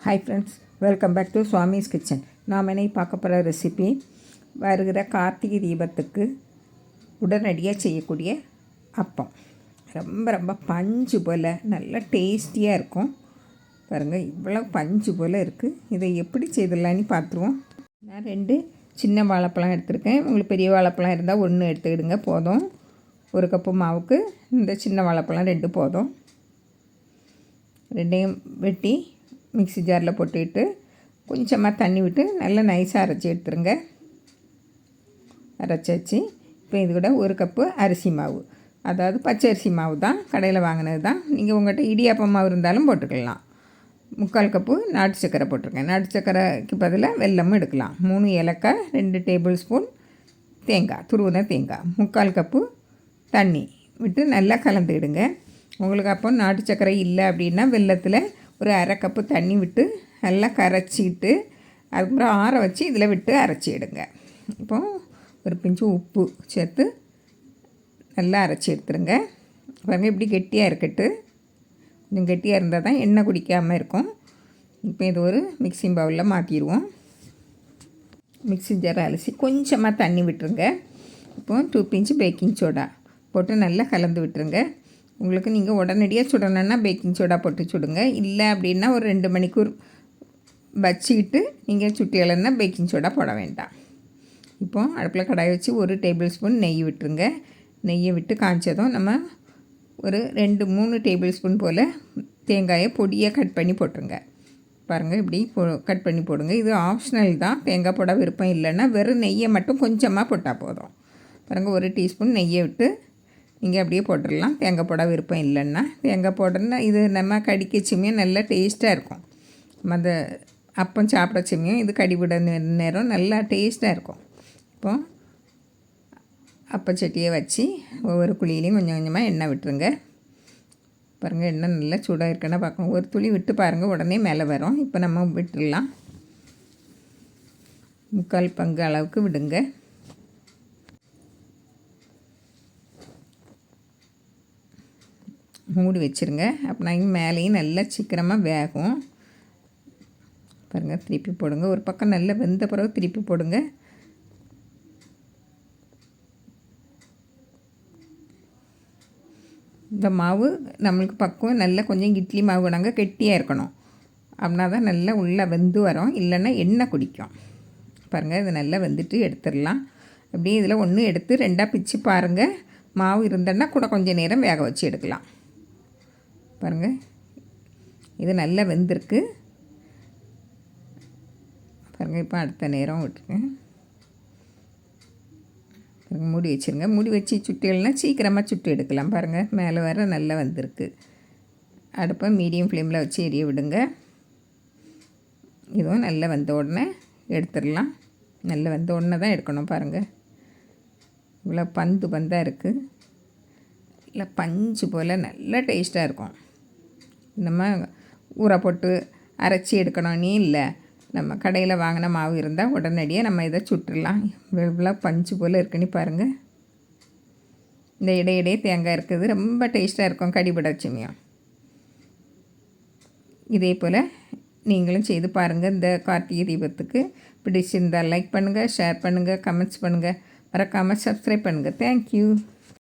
Hi friends, welcome back to Swami's kitchen. நாம் என்ன பார்க்க போகிற ரெசிபி வருகிற கார்த்திகை தீபத்துக்கு உடனடியாக செய்யக்கூடிய அப்பம். ரொம்ப ரொம்ப பஞ்சு போல் நல்ல டேஸ்டியாக இருக்கும். பாருங்கள், இவ்வளோ பஞ்சு போல் இருக்குது. இதை எப்படி செய்திடலான்னு பார்த்துருவோம். நான் 2 சின்ன வாழைப்பழம் எடுத்துருக்கேன். உங்களுக்கு பெரிய வாழைப்பழம் இருந்தால் 1 எடுத்துக்கிடுங்க, போதும். 1 கப்பு மாவுக்கு இந்த சின்ன வாழைப்பழம் 2 போதும். 2ஐயும் வெட்டி மிக்ஸி ஜாரில் போட்டுக்கிட்டு கொஞ்சமாக தண்ணி விட்டு நல்லா நைஸாக அரைச்சி எடுத்துருங்க. அரைச்சாச்சு. இப்போ இது கூட 1 கப்பு அரிசி மாவு, அதாவது பச்சை அரிசி மாவு தான், கடையில் வாங்கினது தான். நீங்கள் உங்கள்கிட்ட இடியாப்பம் மாவு இருந்தாலும் போட்டுக்கலாம். 3/4 கப்பு நாட்டு சக்கரை போட்டிருக்கேன். நாட்டு சக்கரைக்கு பதிலாக வெல்லமும் எடுக்கலாம். 3 ஏலக்காய், 2 டேபிள் ஸ்பூன் தேங்காய், துருவின தேங்காய், 3/4 கப்பு தண்ணி விட்டு நல்லா கலந்துக்கிடுங்க. உங்களுக்கு அப்போ நாட்டு சக்கரை இல்லை அப்படின்னா வெல்லத்தில் ஒரு 1/2 கப்பு தண்ணி விட்டு நல்லா கரைச்சிட்டு அதுக்கப்புறம் ஆற வச்சு இதில் விட்டு அரைச்சி எடுங்க. இப்போது ஒரு பிஞ்சு உப்பு சேர்த்து நல்லா அரைச்சி எடுத்துருங்க. பாருங்கள், இப்படி கெட்டியாக இருக்கட்டு. கொஞ்சம் கெட்டியாக இருந்தால் தான் எண்ணெய் குடிக்காமல் இருக்கும். இப்போ இது ஒரு மிக்ஸிங் பவுலில் மாற்றிடுவோம். மிக்ஸி ஜாரை அலசி கொஞ்சமாக தண்ணி விட்டுருங்க. இப்போது 2 பிஞ்சு பேக்கிங் சோடா போட்டு நல்லா கலந்து விட்டுருங்க. உங்களுக்கு நீங்கள் உடனடியாக சுடணுன்னா பேக்கிங் சோடா போட்டு சுடுங்க. இல்லை அப்படின்னா ஒரு 2 மணிக்கூர் வச்சுக்கிட்டு நீங்கள் சுட்டி இலன்னா பேக்கிங் சோடா போட வேண்டாம். இப்போது அடுப்பில் கடாய் வச்சு 1 டேபிள் ஸ்பூன் நெய் விட்டுருங்க. நெய்யை விட்டு காய்ச்சதும் நம்ம ஒரு 2-3 டேபிள் ஸ்பூன் போல் தேங்காயை பொடியாக கட் பண்ணி போட்டுருங்க. பாருங்கள், இப்படி கட் பண்ணி போடுங்க. இது ஆப்ஷனல் தான். தேங்காய் போட விருப்பம் இல்லைன்னா வெறும் நெய்யை மட்டும் கொஞ்சமாக போட்டால் போதும். பாருங்கள், 1 டீஸ்பூன் நெய்யை விட்டு நீங்கள் அப்படியே போட்டுடலாம். தேங்காய் போட விருப்பம் இல்லைன்னா தேங்காய் போடுறதுனா இது நம்ம கடிக்கச்சுமையும் நல்லா டேஸ்ட்டாக இருக்கும். நம்ம அந்த அப்பம் சாப்பிடச்சுமையும் இது கடிவிட நேரம் நல்லா டேஸ்ட்டாக இருக்கும். இப்போது அப்பச்சட்டியை வச்சு ஒவ்வொரு குழியிலையும் கொஞ்சம் கொஞ்சமாக எண்ணெய் விட்டுருங்க. பாருங்கள், எண்ணெய் நல்லா சூடாக இருக்குன்னா பார்க்கணும். ஒரு துளி விட்டு பாருங்கள், உடனே மேலே வரும். இப்போ நம்ம விட்டுடலாம். 3/4 பங்கு அளவுக்கு விடுங்க. மூடி வச்சுருங்க. அப்படின்னா மேலேயும் நல்லா சீக்கிரமாக வேகும். பாருங்கள், திருப்பி போடுங்க. ஒரு பக்கம் நல்லா வெந்த பிறகு திருப்பி போடுங்க. இந்த மாவு நம்மளுக்கு பக்கம் நல்லா கொஞ்சம் இட்லி மாவு நாங்கள் கெட்டியாக இருக்கணும். அப்படின்னா தான் நல்லா உள்ளே வெந்து வரும், இல்லைன்னா எண்ணெய் குடிக்கும். பாருங்கள், இது நல்லா வெந்துட்டு எடுத்துடலாம். அப்படியே இதில் 1 எடுத்து 2ஆக பிச்சு பாருங்கள். மாவு இருந்தேன்னா கூட கொஞ்சம் நேரம் வேக வச்சு எடுக்கலாம். பாருங்கள், இது நல்லா வெந்திருக்கு. பாருங்கள், இப்போ அடுத்த நேரம் விட்டுருங்க. பாருங்கள், மூடி வச்சுருங்க. மூடி வச்சு சுட்டுகள்னா சீக்கிரமாக சுட்டு எடுக்கலாம். பாருங்கள், மேலே வர நல்லா வந்திருக்கு. அடுப்பை மீடியம் ஃப்ளேமில் வச்சு எரிய விடுங்க. இதுவும் நல்லா வந்த உடனே எடுத்துடலாம். நல்லா வந்த உடனே தான் எடுக்கணும். பாருங்கள், இவ்வளோ பந்தாக இருக்குது. இல்லை பஞ்சு போல் நல்லா டேஸ்ட்டாக இருக்கும். நம்ம ஊற போட்டு அரைச்சி எடுக்கணும்னே இல்லை. நம்ம கடையில் வாங்கின மாவு இருந்தால் உடனடியாக நம்ம இதை சுட்டுடலாம். இவ்வளோ பஞ்சு போல் இருக்குன்னு பாருங்கள். இந்த இடையிடையே தேங்காய் இருக்குது, ரொம்ப டேஸ்ட்டாக இருக்கும் கடிபடச்சுமையும். இதே போல் நீங்களும் செய்து பாருங்கள். இந்த கார்த்திகை தீபத்துக்கு பிடிச்சிருந்தால் லைக் பண்ணுங்கள், ஷேர் பண்ணுங்கள், கமெண்ட்ஸ் பண்ணுங்கள், மறக்காமல் சப்ஸ்கிரைப் பண்ணுங்கள். தேங்க்யூ.